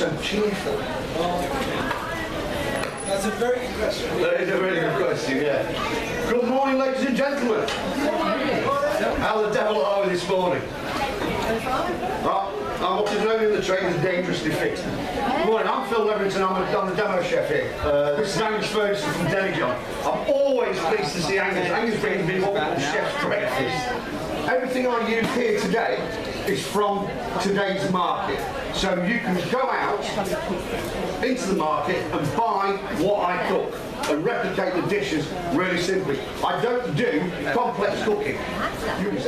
so cheerful? That's a very good question. That is a really good question, yeah. Good morning, ladies and gentlemen. How the devil are we this morning? Right, I'm what is known in the trade as dangerously fit. Good morning, I'm Phil Leverington, I'm the demo chef here. This is Angus Ferguson from DemiJohn. I'm always pleased to see Angus. Angus brings me what we call chef's breakfast. Everything I use here today is from today's market. So you can go out into the market and buy what I cook and replicate the dishes really simply. I don't do complex cooking.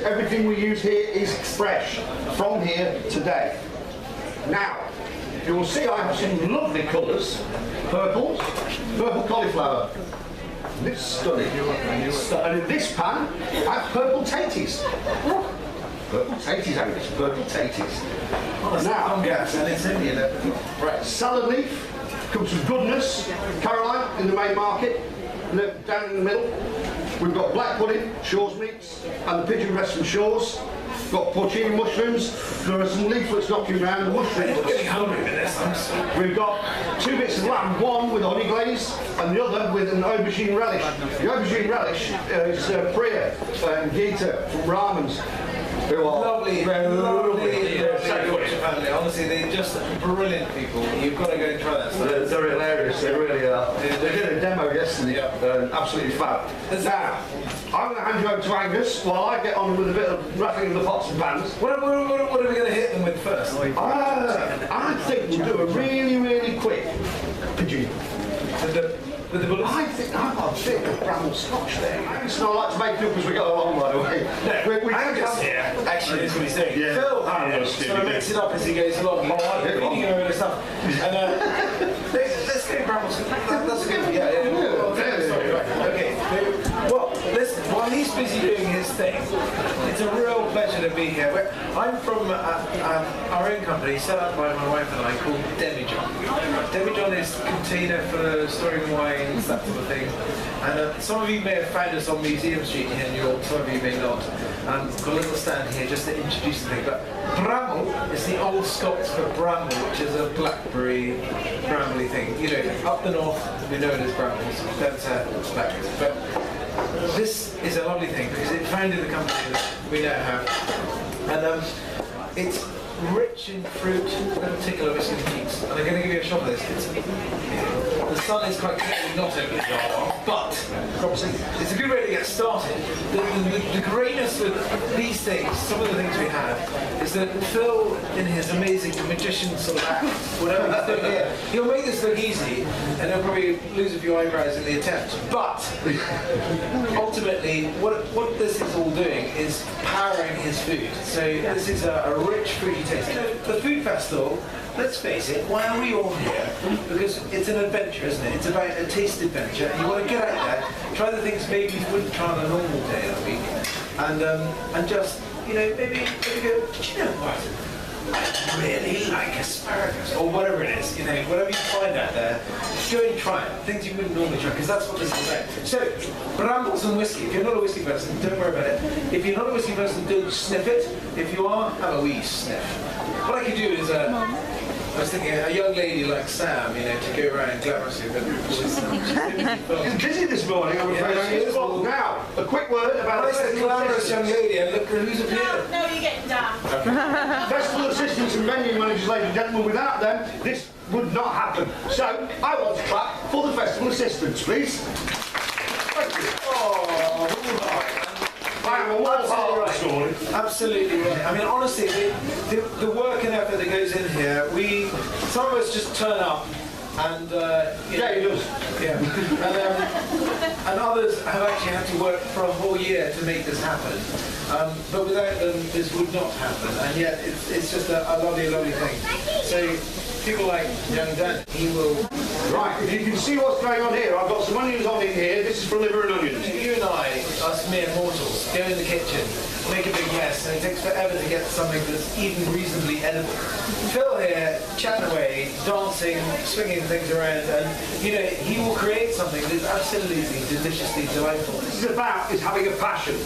Everything we use here is fresh from here today. Now, you will see I have some lovely colours. Purples, purple cauliflower. This is stunning. And in this pan, I have purple taties. Purple taties, Angus, purple taties. Now, Angus, and it's Indian. right, salad leaf comes with goodness. Caroline in the main market. Look, down in the middle, we've got black pudding, Shaw's meats, and the pigeon breast from Shaw's. Got porcini mushrooms. There are some leaflets knocking around. The mushrooms. I'm getting hungry with this. We've got 2 bits of lamb, one with honey glaze and the other with an aubergine relish. The aubergine relish is Priya and Gita from Ramon's. Who are Lovely, family. Honestly, they're just brilliant people. You've got to go and try that stuff. They're hilarious, they really are. They did a demo yesterday, absolutely fab. Now, I'm going to hand you over to Angus while I get on with a bit of rattling of the pots and pans. What are we going to hit them with first? I think we'll do a really quick pigeon. With the bullets? I think I've got a bit of bramble scotch there. Angus and I like to make it up as we go along, by the way. No, Angus here, actually, that's what he's doing. Yeah. Phil sort of makes it up as he goes along. He's reading over the stuff. And let's get bramble scotch. That's a good one. Okay. Well, listen, while he's busy doing his thing, it's a real pleasure to be here. I'm from our own company, set up by my wife and I, called DemiJohn. DemiJohn is a container for storing wines, that sort of thing. And some of you may have found us on Museum Street here in New York, some of you may not. Got a little stand here just to introduce the thing. But bramble is the old Scots for bramble, which is a blackberry, brambly thing. You know, up the north, we know it as brambles, down blackberries. But this is a lovely thing because it founded the company that we now have. And it's rich in fruit, in particular whiskey and peats. And I'm going to give you a shot of this. The sun is quite clearly not over the jar, but it's a good way to get started. The greatness with these things, some of the things we have, is that Phil, in his amazing magician sort of act, whatever he's doing here, he'll make this look easy, and he'll probably lose a few eyebrows in the attempt. But ultimately, what this is all doing is powering his food. So this is a rich, fruity taste. You know, the food festival, let's face it, why are we all here? Because it's an adventure, isn't it? It's about a taste adventure, and you want to get out there, try the things maybe you wouldn't try on a normal day of the week, and just, you know, maybe go, do you know what? I really like asparagus, or whatever it is, you know, whatever you find out there, go and try it. Things you wouldn't normally try, because that's what this is about. So, brambles and whiskey. If you're not a whiskey person, don't worry about it. If you're not a whiskey person, don't sniff it. If you are, have a wee sniff. What I could do is, I was thinking a young lady like Sam, you know, to go around glamorously, but He's busy this morning, I'm afraid. Yeah, now, a quick word about the glamorous young lady, and look who's appeared. No, you're getting down. Festival assistants and venue managers, ladies and gentlemen. Without them, this would not happen. So, I want to clap for the festival assistants, please. Thank you. Oh, I am a wall this morning. Absolutely right. I mean, honestly, the work and effort that goes in here, some of us just turn up and yeah, he does. Yeah, and others have actually had to work for a whole year to make this happen. But without them, this would not happen. And yet, it's just a lovely, lovely thing. So people like young Dan, he will. Right, if you can see what's going on here, I've got some onions on in here. This is for liver and onions. You and I, us mere mortals, go in the kitchen, make a big mess, and it takes forever to get something that's even reasonably edible. Phil here, chatting away, dancing, swinging things around, and you know, he will create something that's absolutely deliciously delightful. What this is about is having a passion.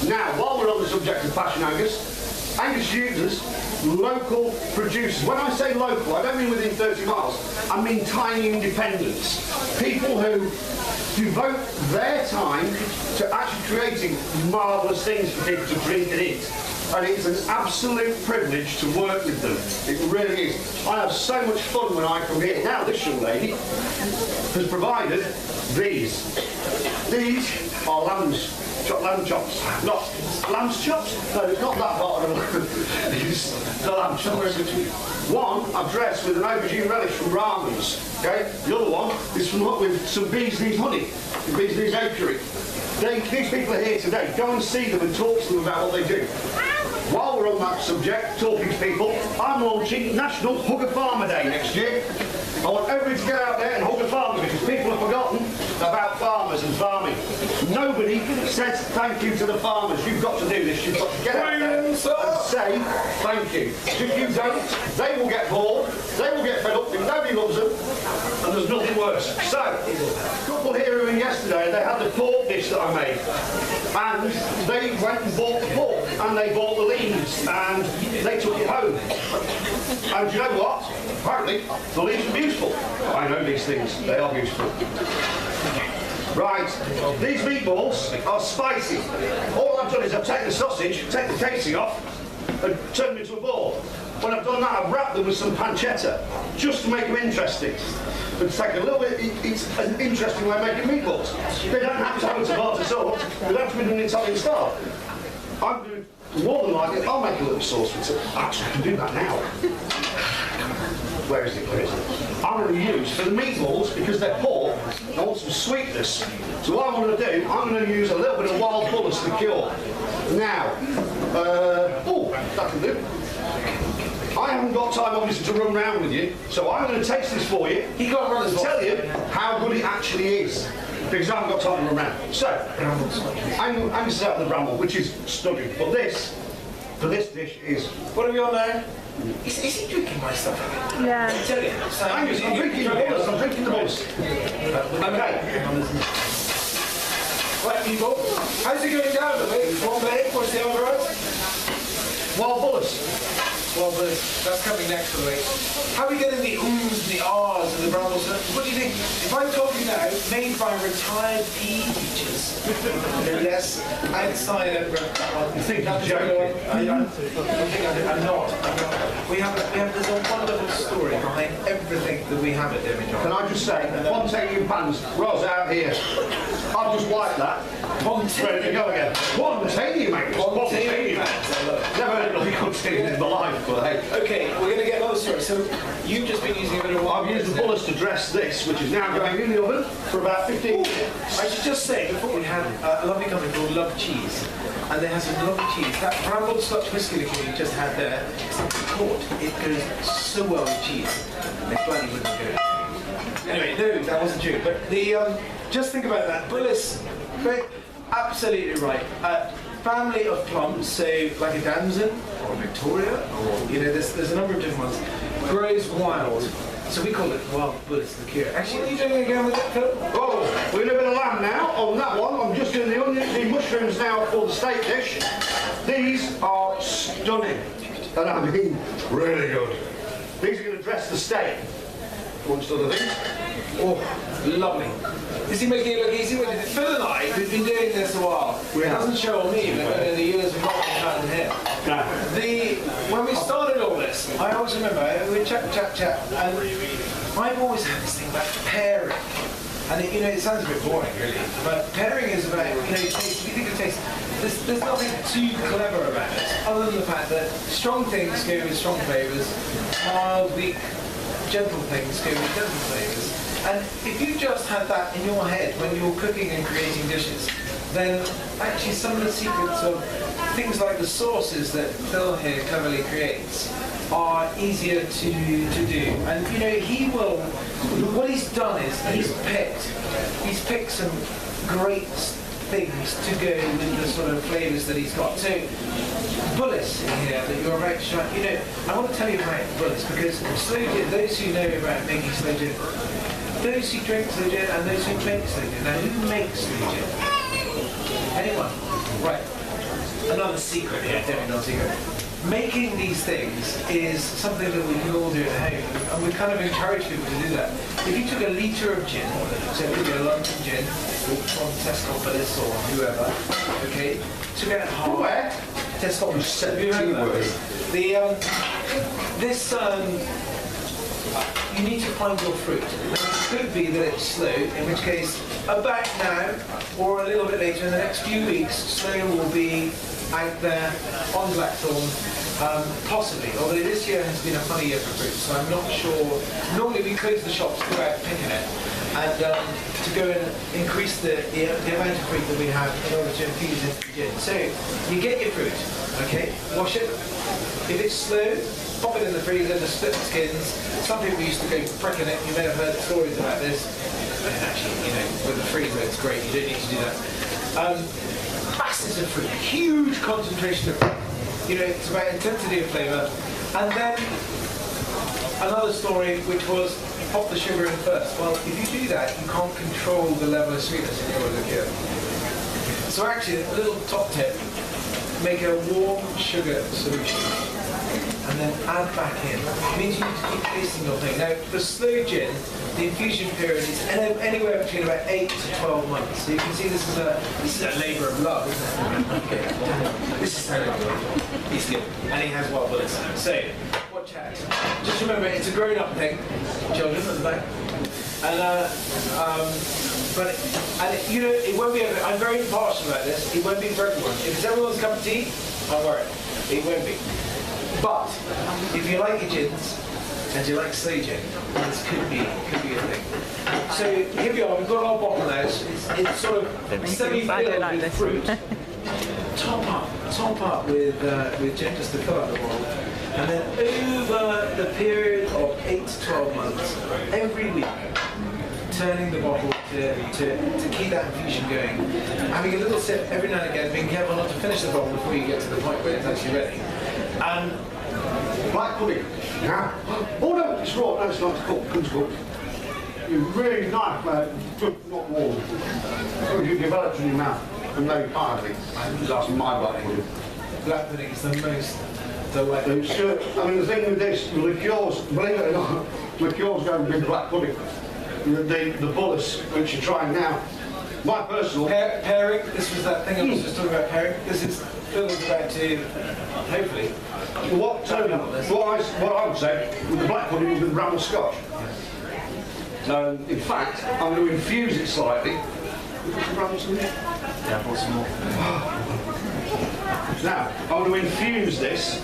Now, while we're on the subject of passion, Angus, Angus uses local producers. When I say local, I don't mean within 30 miles. I mean tiny independents. People who devote their time to actually creating marvellous things for people to drink and eat. And it's an absolute privilege to work with them. It really is. I have so much fun when I come here. Now, this young lady has provided these. These are lamb chops. Not lamb's chops? No, it's not that bottom. It's the lamb chops. One I've dressed with an aubergine relish from Rahman's. Okay? The other one is from with some bees knees honey, from Bees Knees Apiary. These people are here today. Go and see them and talk to them about what they do. While we're on that subject, talking to people, I'm launching National Hug a Farmer Day next year. I want everybody to get out there and hug a farmer because people have forgotten about farmers and farming. Nobody says thank you to the farmers. You've got to do this. You've got to get out there and say thank you. If you don't, they will get bored, they will get fed up, if nobody loves them, and there's nothing worse. So, a couple here who were in yesterday, they had the pork dish that I made. And they went and bought the pork, and they bought the leaves, and they took it home. And you know what? Apparently, the leaves are beautiful. I know these things. They are beautiful. Right, these meatballs are spicy. All I've done is I've taken the sausage, taken the casing off, and turned them into a ball. When I've done that, I've wrapped them with some pancetta, just to make them interesting. But to take a little bit, it's an interesting way of making meatballs. They don't have to have a tomato sauce, they don't have to be done in Italian style. I'm doing more than likely, I'll make a little sauce with it. Actually, I can do that now. Where is it? I'm going to use, for the meatballs, because they're pork, I want some sweetness. So what I'm going to do, I'm going to use a little bit of wild bullets liqueur. Now, that can do. I haven't got time, obviously, to run around with you, so I'm going to taste this for you. He got run to tell you how good it actually is, because I haven't got time to run around. So, Angus is out of the bramble, which is stunning. But this, for this dish, is... What are we on now? Is he drinking my stuff? Yeah. I tell you. So Angus, I'm drinking the bullets, I'm drinking the bullets. Okay. Right, people. How's it going down, mate? One day, what's the other one? Wild bullets. Well, that's coming next for me. How are we getting the oohs, the ahs, and the brambles? What do you think? If I told you now, made by retired PE teachers, yes, outside of... You think you're joking? I'm not. We have there's a wonderful story behind everything that we have at DemiJohn. Can I just say, Pontanian pans, Roz out here. I've just wiped that. Ready to go again. Pontanian, mate. Pontanian. Never heard of nothing in my life, but hey. Okay, we're going to get another story. So, you've just been using a bit of water. I've used the bullets to dress this, which is now going in the oven for about 15 minutes. I should just say, before we had a lovely company called Love Cheese, and they have some lovely cheese. That brambled Scotch whisky liqueur you just had there, it's like a quart. It goes so well with cheese. It's bloody wouldn't go. Anyway, no, that wasn't true. But the just think about that. Bullis, absolutely right. Family of plums, so like a damson or a Victoria, or there's a number of different ones. Grows wild. So we call it wild Bullis liqueur. Actually, are you doing it again with it, Phil? Oh, we're going to do a bit of lamb now on that one. I'm just doing the mushrooms now for the steak dish. These are stunning. And I mean, really good. These are going to dress the steak, amongst other things. Oh, lovely. Is he making it look easy? Phil and I, we've been doing this a while. It doesn't show on me, but in the years of not cutting hair. No. When we started all this, I always remember, we would chat, and I've always had this thing about pairing. And it sounds a bit boring, really, but pairing is about, taste. If you think of taste, there's nothing too clever about it, other than the fact that strong things go with strong flavours, mild, weak, gentle things go with gentle flavours. And if you just had that in your head when you're cooking and creating dishes, then actually some of the secrets of things like the sauces that Phil here cleverly creates are easier to do. And he will, what he's done is he's picked some great things to go with the sort of flavours that he's got. So Bullis in here that you're about to try, I want to tell you about Bullis because slow gin, those who know about making slow gin, those who drink slow gin and those who make slow gin. Now who makes slow gin? Anyone? Right. another secret here, DemiJohn secret. Making these things is something that we can all do at home, and we kind of encourage people to do that. If you took a litre of gin, so it could be a London gin, from Tescopolis or whoever, okay, took it half. Where? Tescopolis. Have you heard of this? You need to find your fruit. Now, it could be that it's sloe, in which case, about now, or a little bit later, in the next few weeks, sloe will be out there on blackthorn, possibly. Although this year has been a funny year for fruit, so I'm not sure. Normally we close the shops to go out picking it, and to go and increase the amount of fruit that we have in order to infuse into the gin. So, you get your fruit, okay, wash it. If it's slow, pop it in the freezer to split the skins. Some people used to go pricking it. You may have heard stories about this. And actually, you know, with the freezer, it's great. You don't need to do that. Masses of fruit, huge concentration of fruit. You know, it's about intensity of flavour. And then another story, which was pop the sugar in first. Well, if you do that, you can't control the level of sweetness in your liqueur. So actually, a little top tip: make a warm sugar solution, and then add back in. It means you need to keep tasting your thing. Now, for slow gin, the infusion period is anywhere between about 8 to 12 months. So you can see this is a labour of love, isn't it? This is how lovely. He's good, and he has wild bullets. So, watch out. Just remember, it's a grown-up thing. Children at the back. And you know, it won't be. I'm very impartial about this. It won't be for everyone. If it's everyone's cup of tea, I'm worried. It won't be. But if you like your gins and you like sloe gin, this could be a thing. So here we are. We've got our bottle now. It's sort of semi-filled with fruit. Top up with gin just to fill up the bottle. And then over the period of 8 to 12 months, every week, turning the bottle to keep that infusion going, having a little sip every now and again, being careful not to finish the bottle before you get to the point where it's actually ready. And black pudding. Yeah. Oh no, it's raw. No, it's not. It's cooked. It's cooked. You really nice, not warm. So you develop in your mouth, and no part of it. That's my black pudding. Black pudding is the most delightful. Sure. I mean, the thing with this, liqueurs, believe it or not, liqueurs go with black pudding. The bullets, which you're trying now. My personal pairing. This was that thing I was just talking about pairing. This is Phil's about to hopefully. What I would say with the black pudding is with bramble scotch. In fact, I'm going to infuse it slightly. You put some brambles in there? Yeah, put some more. Now, I'm going to infuse this.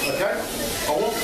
Okay? I want